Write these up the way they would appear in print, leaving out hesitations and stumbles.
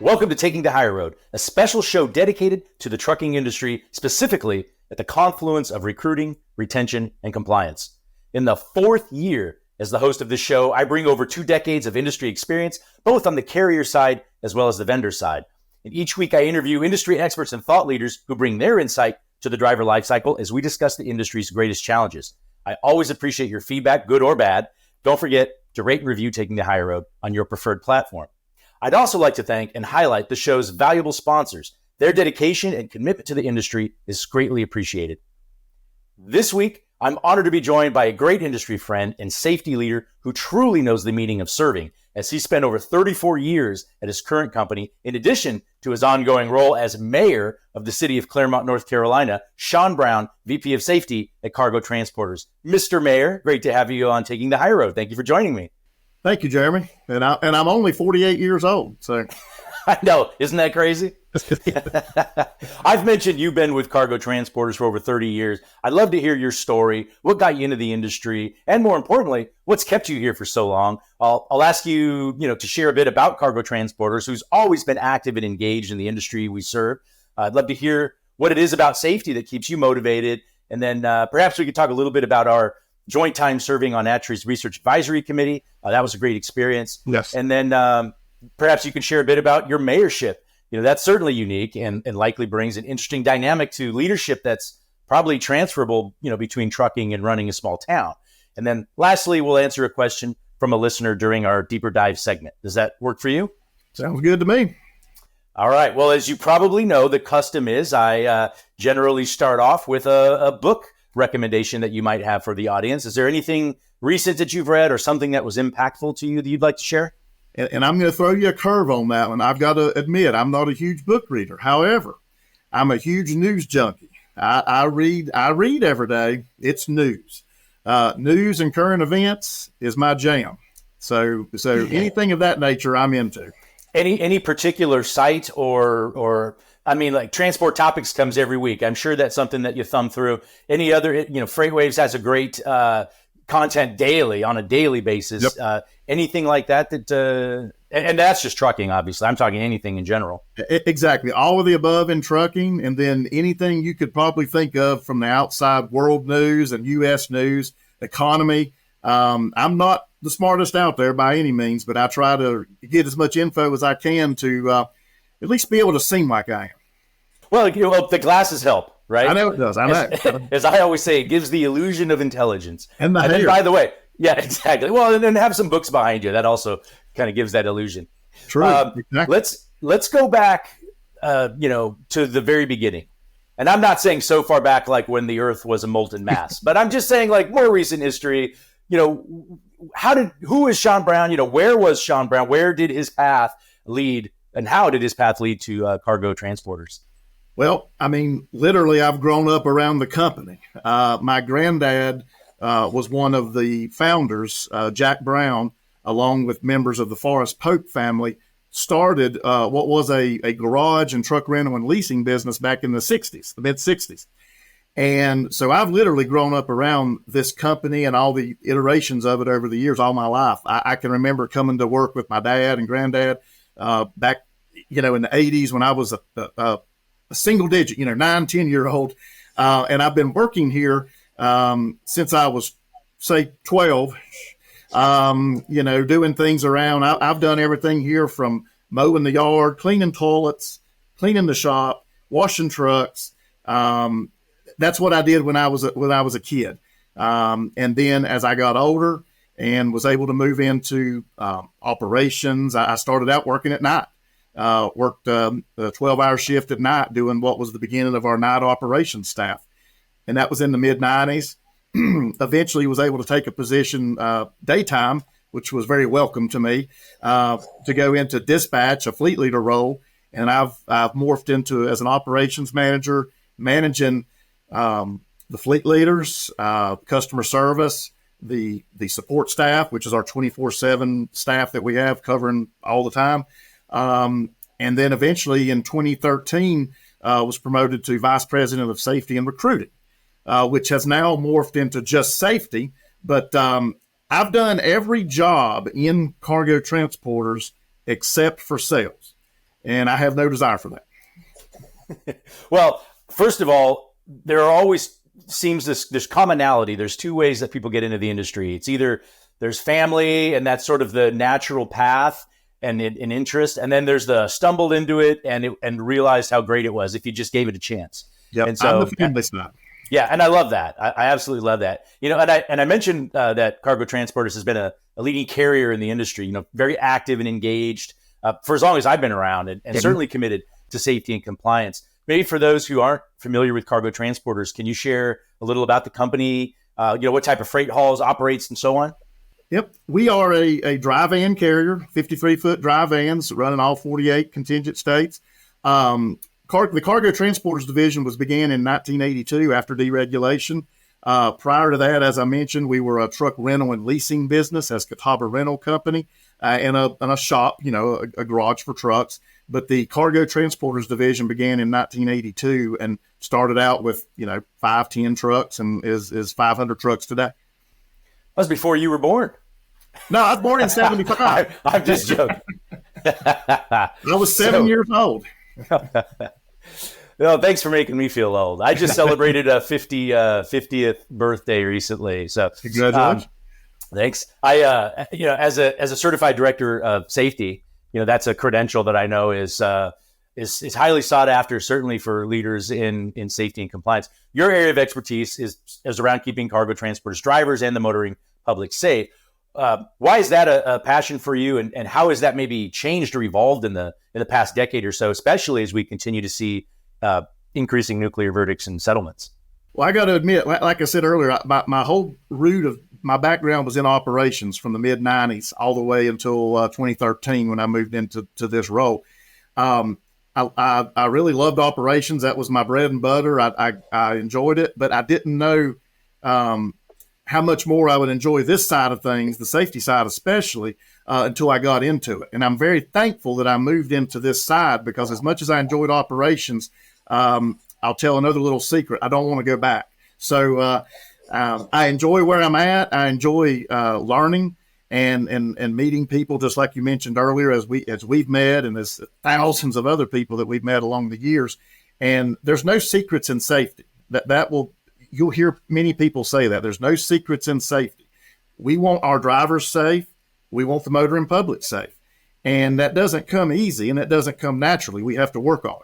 Welcome to Taking the Higher Road, a special show dedicated to the trucking industry, specifically at the confluence of recruiting, retention, and compliance. In the fourth year as the host of this show, I bring over 2 decades of industry experience, both on the carrier side as well as the vendor side. And each week I interview industry experts and thought leaders who bring their insight to the driver lifecycle as we discuss the industry's greatest challenges. I always appreciate your feedback, good or bad. Don't forget to rate and review Taking the Higher Road on your preferred platform. I'd also like to thank and highlight the show's valuable sponsors. Their dedication and commitment to the industry is greatly appreciated. This week, I'm honored to be joined by a great industry friend and safety leader who truly knows the meaning of serving, as he spent over 34 years at his current company, in addition to his ongoing role as mayor of the City of Claremont, North Carolina. Shawn Brown, VP of Safety at Cargo Transporters. Mr. Mayor, great to have you on Taking the High Road. Thank you for joining me. Thank you, Jeremy. And I'm only 48 years old. So I know, isn't that crazy? I've mentioned you've been with Cargo Transporters for over 30 years. I'd love to hear your story. What got you into the industry? And more importantly, what's kept you here for so long? I'll ask you, to share a bit about Cargo Transporters, who's always been active and engaged in the industry we serve. I'd love to hear what it is about safety that keeps you motivated. And then perhaps we could talk a little bit about our joint time serving on ATRI's Research Advisory Committee. That was a great experience. Yes. And then perhaps you can share a bit about your mayorship. That's certainly unique and likely brings an interesting dynamic to leadership that's probably transferable, between trucking and running a small town. And then lastly, we'll answer a question from a listener during our deeper dive segment. Does that work for you? Sounds good to me. All right. Well, as you probably know, the custom is I generally start off with a book recommendation that you might have for the audience. Is there anything recent that you've read or something that was impactful to you that you'd like to share? And I'm going to throw you a curve on that one. I've got to admit, I'm not a huge book reader. However, I'm a huge news junkie. I read every day. It's news. News and current events is my jam. So anything of that nature, I'm into. Any particular site or like Transport Topics comes every week. I'm sure that's something that you thumb through. Any other, FreightWaves has a great content daily on a daily basis. Yep. Anything like that and that's just trucking, obviously. I'm talking anything in general. Exactly. All of the above in trucking, and then anything you could probably think of from the outside world news and U.S. news, economy. I'm not the smartest out there by any means, but I try to get as much info as I can to at least be able to seem like I am. Well, the glasses help, right? I know it does. I know. As I always say, it gives the illusion of intelligence. And the hair. Then, by the way, yeah, exactly. Well, and then have some books behind you. That also kind of gives that illusion. True. Exactly. Let's go back, to the very beginning. And I'm not saying so far back like when the Earth was a molten mass, but I'm just saying like more recent history. Who is Shawn Brown? Where was Shawn Brown? Where did his path lead, and how did his path lead to Cargo Transporters? Well, literally, I've grown up around the company. My granddad was one of the founders, Jack Brown, along with members of the Forrest Pope family, started what was a garage and truck rental and leasing business back in the 60s, the mid-60s. And so I've literally grown up around this company and all the iterations of it over the years, all my life. I can remember coming to work with my dad and granddad back, in the 80s when I was a single digit, 9, 10-year-old. And I've been working here since I was, say, 12, doing things around. I've done everything here from mowing the yard, cleaning toilets, cleaning the shop, washing trucks. That's what I did when I was a kid. And then as I got older and was able to move into operations, I started out working at night. Worked a 12-hour shift at night doing what was the beginning of our night operations staff. And that was in the mid-90s. Eventually was able to take a position daytime, which was very welcome to me, to go into dispatch, a fleet leader role. And I've morphed into as an operations manager, managing the fleet leaders, customer service, the support staff, which is our 24/7 staff that we have covering all the time. And then eventually in 2013, was promoted to vice president of safety and recruiting, which has now morphed into just safety. But I've done every job in Cargo Transporters except for sales. and I have no desire for that. Well, first of all, there are always seems there's commonality. There's two ways that people get into the industry. It's either there's family, and that's sort of the natural path and an interest, and then there's the stumbled into it and realized how great it was if you just gave it a chance. Yep, and so I'm the family side. Yeah, and I love that. I absolutely love that. And I mentioned that Cargo Transporters has been a leading carrier in the industry. Very active and engaged for as long as I've been around, and certainly committed to safety and compliance. Maybe for those who aren't familiar with Cargo Transporters, can you share a little about the company? What type of freight hauls operates and so on? Yep, we are a dry van carrier, 53-foot dry vans running all 48 contingent states. The Cargo Transporters division was began in 1982 after deregulation. Prior to that, as I mentioned, we were a truck rental and leasing business as Catawba Rental Company and a shop, a garage for trucks. But the Cargo Transporters division began in 1982 and started out with 5-10 trucks and is 500 trucks today. That was before you were born. No, I was born in 75. I'm just joking. I was 7 years old. No, thanks for making me feel old. I just celebrated a 50th birthday recently. So congratulations. Thanks. I, as a certified director of safety, that's a credential that I know is highly sought after, certainly for leaders in safety and compliance. Your area of expertise is around keeping cargo transporters, drivers, and the motoring public safe. Why is that a passion for you, and how has that maybe changed or evolved in the past decade or so, especially as we continue to see increasing nuclear verdicts and settlements? Well, I got to admit, like I said earlier, my whole root of my background was in operations from the mid 90s all the way until 2013 when I moved into this role. I really loved operations. That was my bread and butter. I enjoyed it, but I didn't know how much more I would enjoy this side of things, the safety side especially, until I got into it. And I'm very thankful that I moved into this side, because as much as I enjoyed operations, I'll tell another little secret. I don't want to go back. So I enjoy where I'm at. I enjoy learning and meeting people, just like you mentioned earlier, as we've met, and there's thousands of other people that we've met along the years. And there's no secrets in safety. You'll hear many people say that. There's no secrets in safety. We want our drivers safe. We want the motoring public safe. And that doesn't come easy, and that doesn't come naturally. We have to work on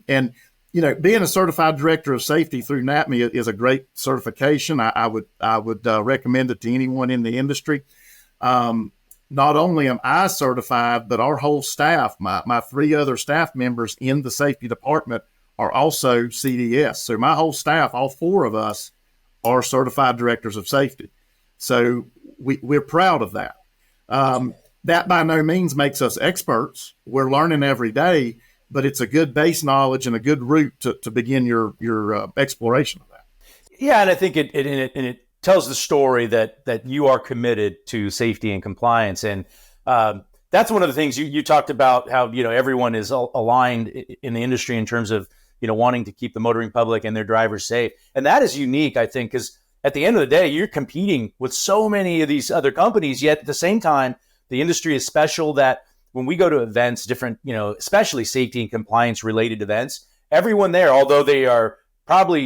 it. Being a certified director of safety through NAPME is a great certification. I would recommend it to anyone in the industry. Not only am I certified, but our whole staff, my 3 other staff members in the safety department, are also CDS. So my whole staff, all 4 of us, are certified directors of safety. So we're proud of that. That by no means makes us experts. We're learning every day, but it's a good base knowledge and a good route to begin your exploration of that. Yeah, and I think it tells the story that you are committed to safety and compliance. And that's one of the things you talked about, how everyone is aligned in the industry in terms of wanting to keep the motoring public and their drivers safe. And that is unique, I think, because at the end of the day, you're competing with so many of these other companies, yet at the same time, the industry is special that when we go to events, different, especially safety and compliance related events, everyone there, although they are probably,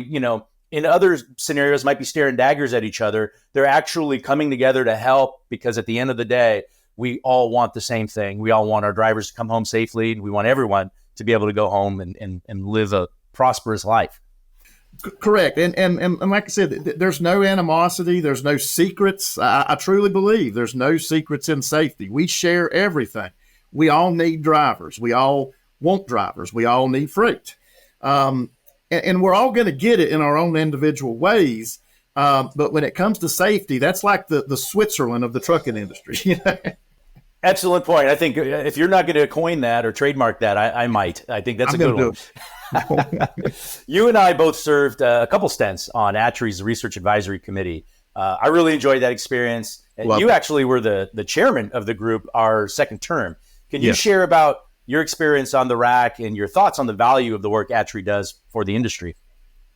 in other scenarios might be staring daggers at each other, they're actually coming together to help, because at the end of the day, we all want the same thing. We all want our drivers to come home safely, and we want everyone to be able to go home and live a prosperous life. Correct. And like I said, there's no animosity. There's no secrets. I truly believe there's no secrets in safety. We share everything. We all need drivers. We all want drivers. We all need freight. And we're all going to get it in our own individual ways. But when it comes to safety, that's like the Switzerland of the trucking industry. Excellent point. I think if you're not going to coin that or trademark that, I might. I think that's a good one. You and I both served a couple stints on ATRI's Research Advisory Committee. I really enjoyed that experience. You actually were the chairman of the group our second term. Can you share about your experience on the RAC and your thoughts on the value of the work ATRI does for the industry?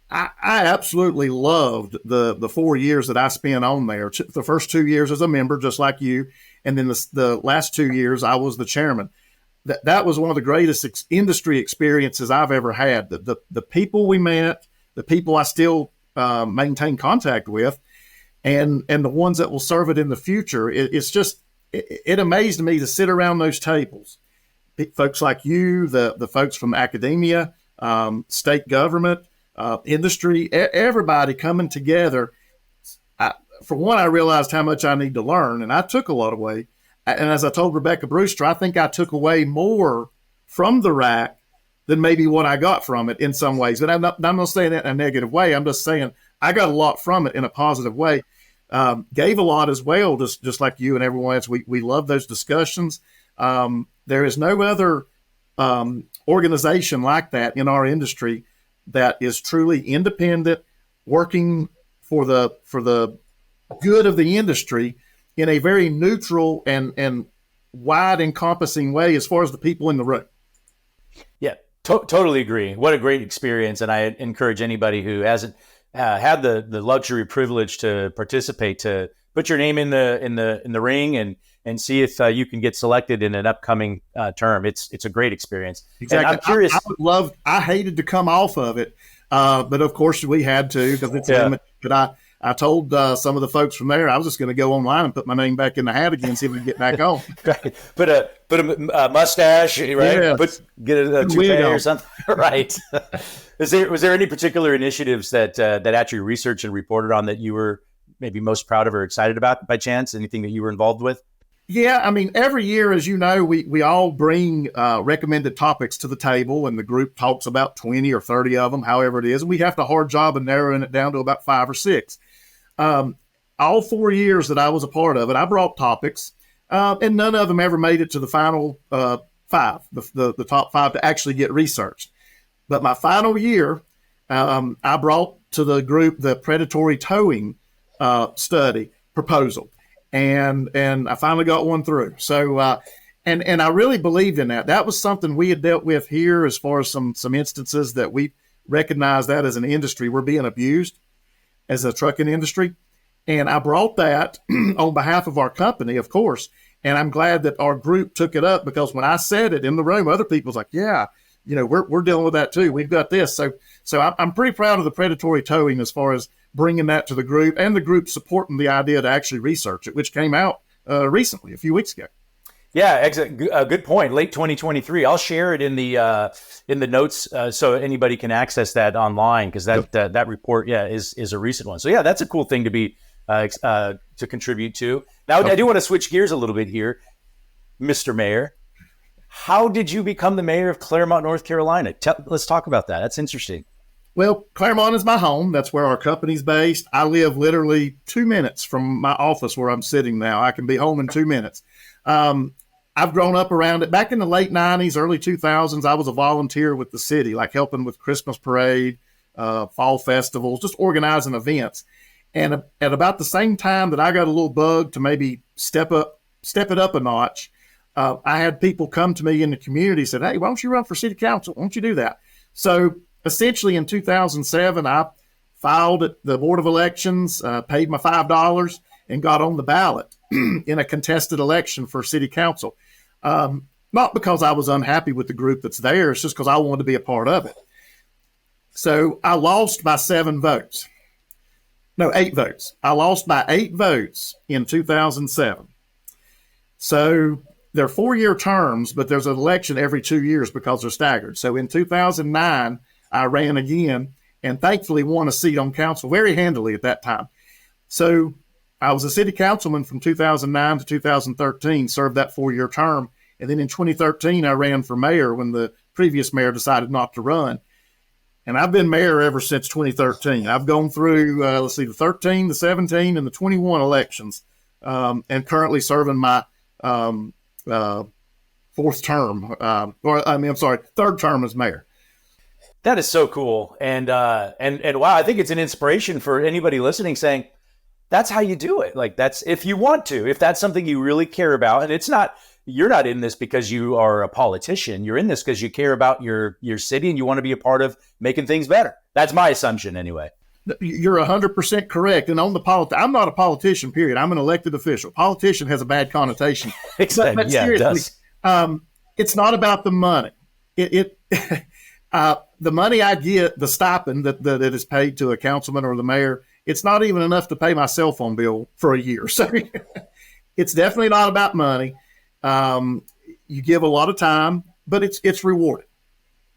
I absolutely loved the 4 years that I spent on there. The first 2 years as a member, just like you, and then the last 2 years I was the chairman. that was one of the greatest industry experiences I've ever had. The people we met, the people I still maintain contact with, and the ones that will serve it in the future. It amazed me to sit around those tables. Folks like you, the folks from academia, state government, industry, everybody coming together. For one, I realized how much I need to learn, and I took a lot away. And as I told Rebecca Brewster, I think I took away more from the RAC than maybe what I got from it in some ways. But I'm not saying that in a negative way. I'm just saying I got a lot from it in a positive way. Gave a lot as well, just like you and everyone else. We love those discussions. There is no other organization like that in our industry that is truly independent, working for the good of the industry in a very neutral and wide encompassing way as far as the people in the room. Yeah, totally agree. What a great experience. And I encourage anybody who hasn't had the luxury privilege to participate to put your name in the ring and see if you can get selected in an upcoming term. It's a great experience. Exactly. And I'm curious. I hated to come off of it, but of course we had to because it's limited. But I told some of the folks from there I was just going to go online and put my name back in the hat again, see if we can get back on. Right. Put a mustache, right? Yeah. Get a toupee or something, right? Was there any particular initiatives that actually researched and reported on that you were maybe most proud of or excited about by chance? Anything that you were involved with? Yeah, I mean, every year, as you know, we all bring recommended topics to the table, and the group talks about 20 or 30 of them, however it is. And we have to hard job of narrowing it down to about 5 or 6. All 4 years that I was a part of it, I brought topics, and none of them ever made it to the final 5, the top 5 to actually get researched. But my final year, I brought to the group the predatory towing study proposal. And I finally got one through. So, and I really believed in that. That was something we had dealt with here as far as some instances that we recognize that as an industry, we're being abused as a trucking industry. And I brought that on behalf of our company, of course. And I'm glad that our group took it up because when I said it in the room, other people's like, yeah, we're dealing with that too. We've got this. So I'm pretty proud of the predatory towing as far as bringing that to the group and the group supporting the idea to actually research it, which came out recently, a few weeks ago. Yeah, good point. Late 2023. I'll share it in the notes so anybody can access that online because that report, is a recent one. So yeah, that's a cool thing to be to contribute to. Now, okay. I do want to switch gears a little bit here, Mr. Mayor. How did you become the mayor of Claremont, North Carolina? Let's talk about that. That's interesting. Well, Claremont is my home. That's where our company's based. I live literally 2 minutes from my office where I'm sitting now. I can be home in 2 minutes. I've grown up around it. Back in the late 90s, early 2000s, I was a volunteer with the city, like helping with Christmas parade, fall festivals, just organizing events. And at about the same time that I got a little bug to maybe step it up a notch, I had people come to me in the community and said, hey, why don't you run for city council? Why don't you do that? So essentially in 2007, I filed at the Board of Elections, paid my $5 and got on the ballot in a contested election for city council. Not because I was unhappy with the group that's there. It's just because I wanted to be a part of it. So I lost by 8 votes. I lost by 8 votes in 2007. So they're 4-year terms, but there's an election every 2 years because they're staggered. So in 2009, I ran again and thankfully won a seat on council very handily at that time. So I was a city councilman from 2009 to 2013, served that 4-year term. And then in 2013, I ran for mayor when the previous mayor decided not to run. And I've been mayor ever since 2013. I've gone through, the 13, the 17, and the 21 elections, and currently serving my third term as mayor. That is so cool. And wow, I think it's an inspiration for anybody listening saying, that's how you do it. Like that's, if you want to, if that's something you really care about, and you're not in this because you are a politician. You're in this because you care about your city and you want to be a part of making things better. That's my assumption anyway. You're 100% correct. And on the I'm not a politician, period. I'm an elected official. Politician has a bad connotation. Exactly. But seriously, it does. it's not about the money. The money I get, the stipend that is paid to a councilman or the mayor, it's not even enough to pay my cell phone bill for a year. So it's definitely not about money. You give a lot of time, but it's rewarding.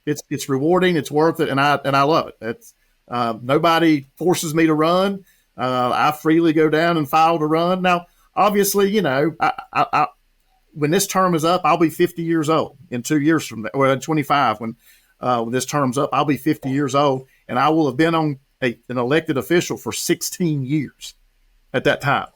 It's rewarding. It's worth it, and I love it. It's nobody forces me to run. I freely go down and file to run. Now, obviously, I when this term is up, I'll be 50 years old in 2 years from now, or 25 when this term's up. I'll be 50 years old, and I will have been on an elected official for 16 years at that time.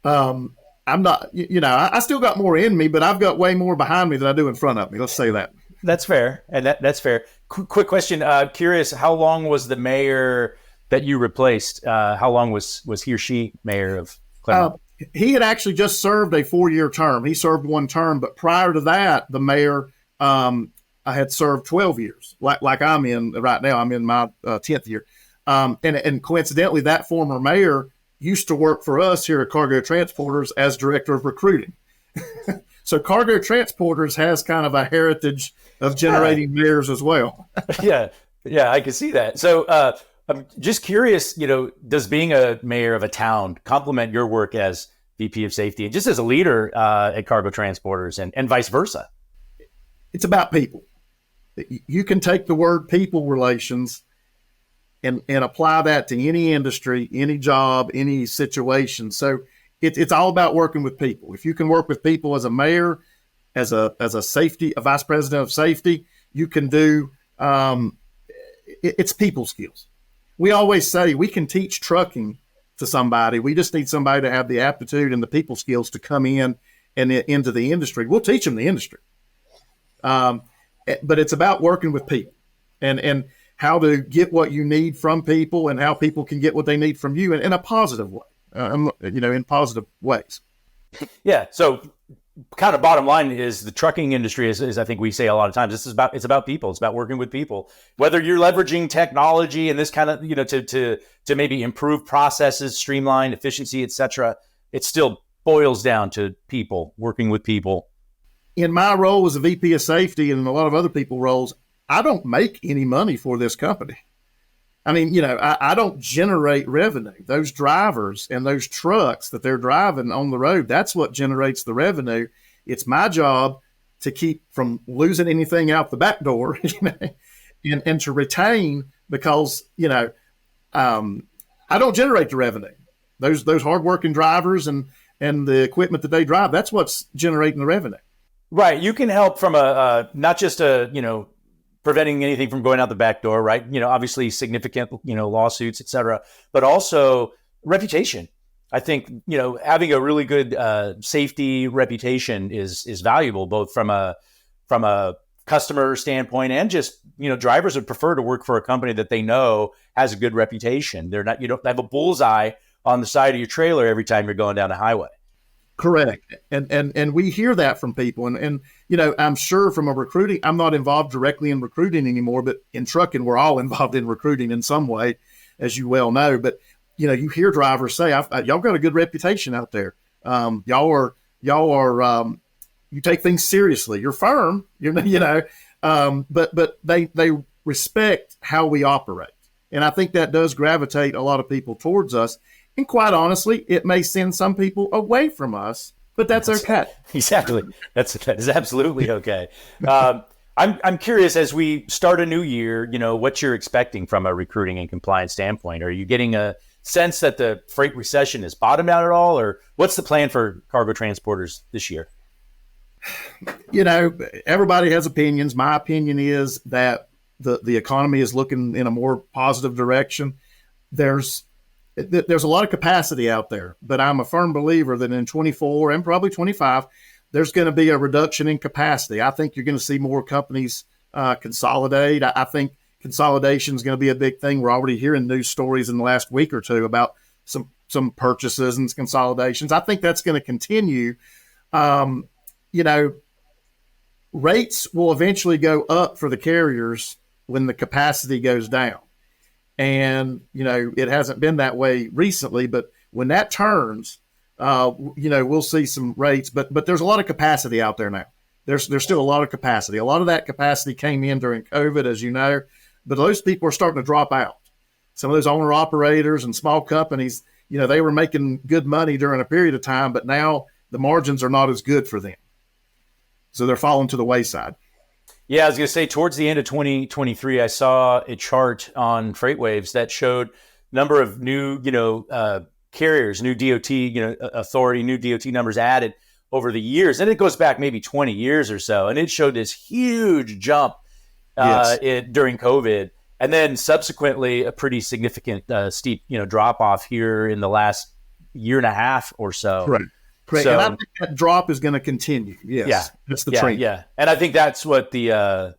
I'm not, I still got more in me, but I've got way more behind me than I do in front of me. Let's say that. That's fair. And that's fair. Quick question. Curious, how long was the mayor that you replaced? How long was he or she mayor of Claremont? He had actually just served a 4-year term. He served one term, but prior to that, the mayor, I had served 12 years, like I'm in right now. I'm in my 10th year. And coincidentally, that former mayor used to work for us here at Cargo Transporters as director of recruiting. So Cargo Transporters has kind of a heritage of generating mayors as well. Yeah, I can see that. So I'm just curious, does being a mayor of a town complement your work as VP of Safety and just as a leader at Cargo Transporters and vice versa? It's about people. You can take the word people relations and apply that to any industry, any job, any situation. So it's all about working with people. If you can work with people as a mayor, as a vice president of safety, you can do, it's people skills. We always say we can teach trucking to somebody. We just need somebody to have the aptitude and the people skills to come in and into the industry. We'll teach them the industry. But it's about working with people and how to get what you need from people and how people can get what they need from you in a positive way, in positive ways. Yeah. So kind of bottom line is the trucking industry is I think we say a lot of times, it's about people. It's about working with people, whether you're leveraging technology and this kind of, to maybe improve processes, streamline efficiency, et cetera. It still boils down to people, working with people. In my role as a VP of safety and a lot of other people roles, I don't make any money for this company. I mean, I don't generate revenue. Those drivers and those trucks that they're driving on the road, that's what generates the revenue. It's my job to keep from losing anything out the back door and to retain because, I don't generate the revenue. Those hardworking drivers and the equipment that they drive, that's what's generating the revenue. Right. You can help from not just preventing anything from going out the back door, right? Obviously significant, lawsuits, et cetera, but also reputation. I think, having a really good safety reputation is valuable, both from a customer standpoint and just, drivers would prefer to work for a company that they know has a good reputation. You don't have a bullseye on the side of your trailer every time you're going down the highway. Correct. And we hear that from people. And I'm sure from a recruiting, I'm not involved directly in recruiting anymore, but in trucking, we're all involved in recruiting in some way, as you well know. But, you hear drivers say, y'all got a good reputation out there. Y'all are you take things seriously. You're firm, but they respect how we operate. And I think that does gravitate a lot of people towards us. And quite honestly, it may send some people away from us, but that's okay. Exactly. That is absolutely okay. I'm curious, as we start a new year, what you're expecting from a recruiting and compliance standpoint. Are you getting a sense that the freight recession has bottomed out at all, or what's the plan for Cargo Transporters this year? Everybody has opinions. My opinion is that the economy is looking in a more positive direction. There's a lot of capacity out there, but I'm a firm believer that in 24 and probably 25, there's going to be a reduction in capacity. I think you're going to see more companies consolidate. I think consolidation is going to be a big thing. We're already hearing news stories in the last week or two about some purchases and consolidations. I think that's going to continue. Rates will eventually go up for the carriers when the capacity goes down. And, it hasn't been that way recently, but when that turns, we'll see some rates, but there's a lot of capacity out there now. there's still a lot of capacity. A lot of that capacity came in during COVID, as you know, but those people are starting to drop out. Some of those owner operators and small companies, they were making good money during a period of time, but now the margins are not as good for them. So they're falling to the wayside. Yeah, I was going to say towards the end of 2023, I saw a chart on FreightWaves that showed number of new, carriers, new DOT, authority, new DOT numbers added over the years. And it goes back maybe 20 years or so. And it showed this huge jump during COVID. And then subsequently a pretty significant steep, drop off here in the last year and a half or so. Correct. So, and I think that drop is going to continue. Yes. Yeah. That's the trend. Yeah. And I think that's what the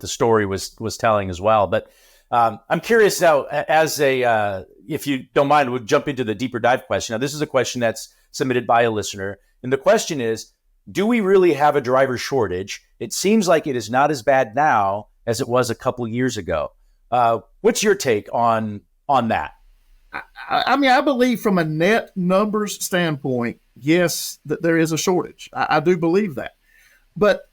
story was telling as well. But I'm curious now, as if you don't mind, we'll jump into the deeper dive question. Now, this is a question that's submitted by a listener. And the question is, do we really have a driver shortage? It seems like it is not as bad now as it was a couple years ago. What's your take on that? I mean, I believe from a net numbers standpoint, yes, that there is a shortage. I do believe that. But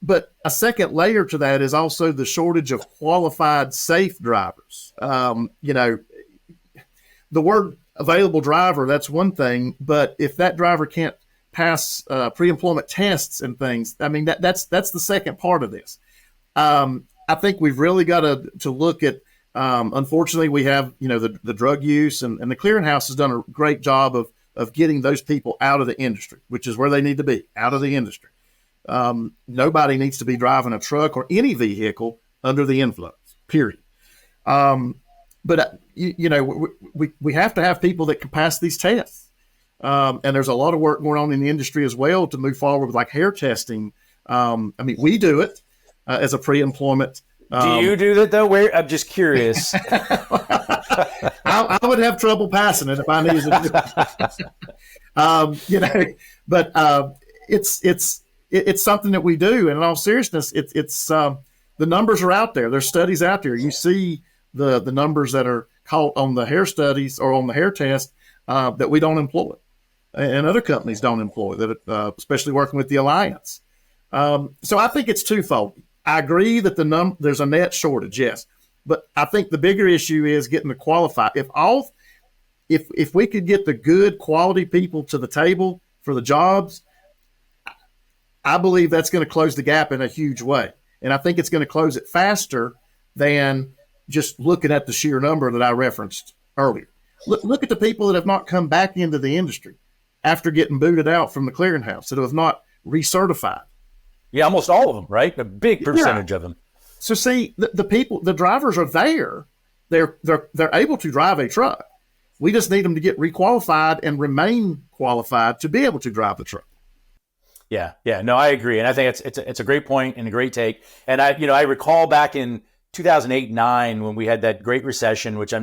a second layer to that is also the shortage of qualified, safe drivers. The word available driver, that's one thing. But if that driver can't pass pre-employment tests and things, I mean, that's the second part of this. I think we've really got to look at, unfortunately, we have, the drug use and the clearinghouse has done a great job of getting those people out of the industry, which is where they need to be, out of the industry. Nobody needs to be driving a truck or any vehicle under the influence, period. But we have to have people that can pass these tests. And there's a lot of work going on in the industry as well to move forward with like hair testing. We do it as a pre-employment. Do you do that though? I'm just curious. I would have trouble passing it if I needed to. But it's something that we do. And in all seriousness, it's the numbers are out there. There's studies out there. You see the numbers that are caught on the hair studies or on the hair test that we don't employ, and other companies don't employ that, especially working with the Alliance. So I think it's twofold. I agree that there's a net shortage, yes, but I think the bigger issue is getting the qualified. If we could get the good quality people to the table for the jobs, I believe that's going to close the gap in a huge way, and I think it's going to close it faster than just looking at the sheer number that I referenced earlier. Look at the people that have not come back into the industry after getting booted out from the clearinghouse, that have not recertified. Yeah, almost all of them, right? A big percentage of them. So see, the drivers are there. They're able to drive a truck. We just need them to get requalified and remain qualified to be able to drive the truck. Yeah. No, I agree, and I think it's a great point and a great take. And I recall back in 2008-9 when we had that great recession, which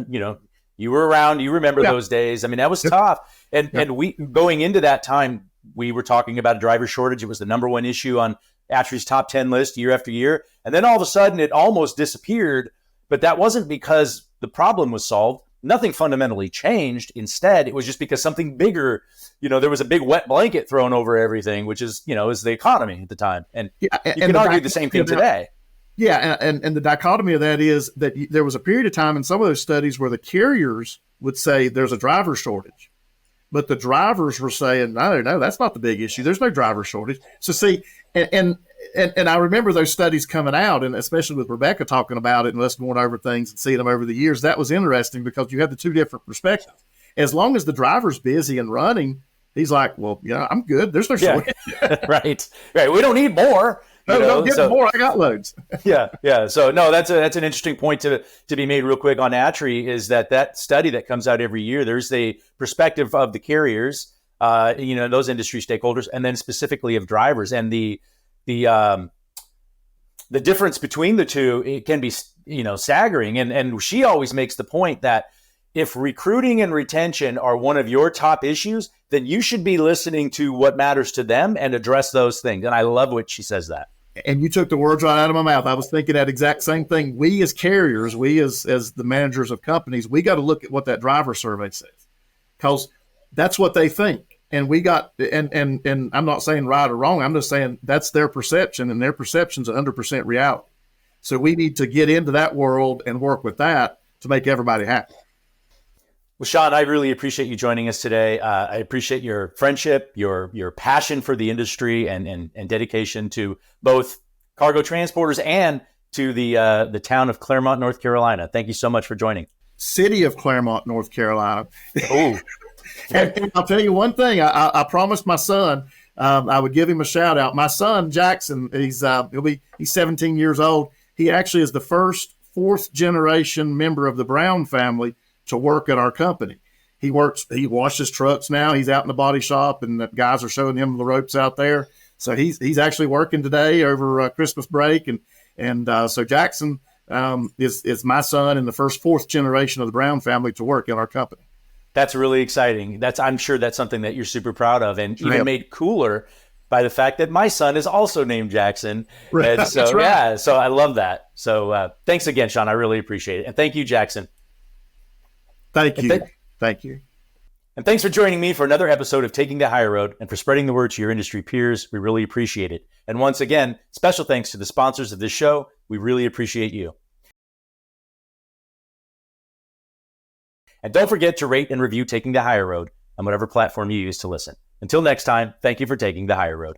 you were around, you remember those days. I mean, that was tough. And we going into that time, we were talking about a driver shortage. It was the number one issue on ASHRAE's top 10 list year after year. And then all of a sudden it almost disappeared, but that wasn't because the problem was solved. Nothing fundamentally changed. Instead, it was just because something bigger, there was a big wet blanket thrown over everything, which is the economy at the time. And you can argue the same thing today. Yeah. And the dichotomy of that is that there was a period of time in some of those studies where the carriers would say there's a driver shortage, but the drivers were saying, no, that's not the big issue. There's no driver shortage. So see, and I remember those studies coming out, and especially with Rebecca talking about it and us going over things and seeing them over the years, that was interesting because you had the two different perspectives. As long as the driver's busy and running, he's like, well, I'm good. There's no shortage. Right. We don't need more. Don't get more. I got loads. Yeah. So no, that's an interesting point to be made real quick on ATRI is that study that comes out every year. There's the perspective of the carriers, those industry stakeholders, and then specifically of drivers, and the difference between the two. It can be staggering, and she always makes the point that if recruiting and retention are one of your top issues, then you should be listening to what matters to them and address those things. And I love what she says that. And you took the words right out of my mouth. I was thinking that exact same thing. We as carriers, we as the managers of companies, we got to look at what that driver survey says, because that's what they think. And we got, and I'm not saying right or wrong. I'm just saying that's their perception, and their perception's 100% reality. So we need to get into that world and work with that to make everybody happy. Well, Shawn, I really appreciate you joining us today. I appreciate your friendship, your passion for the industry, and dedication to both cargo transporters and to the town of Claremont, North Carolina. Thank you so much for joining. City of Claremont, North Carolina. Oh, and I'll tell you one thing. I promised my son I would give him a shout out. My son Jackson, he's 17 years old. He actually is the fourth generation member of the Brown family to work at our company. He washes trucks now. He's out in the body shop, and the guys are showing him the ropes out there. So he's actually working today over Christmas break, and so Jackson is my son and the fourth generation of the Brown family to work in our company. That's really exciting. I'm sure that's something that you're super proud of, and even made cooler by the fact that my son is also named Jackson. Right. And so, yeah, so I love that. So thanks again, Shawn. I really appreciate it. And thank you, Jackson. Thank you. Thank you. And thanks for joining me for another episode of Taking the Higher Road and for spreading the word to your industry peers. We really appreciate it. And once again, special thanks to the sponsors of this show. We really appreciate you. And don't forget to rate and review Taking the Higher Road on whatever platform you use to listen. Until next time, thank you for taking the higher road.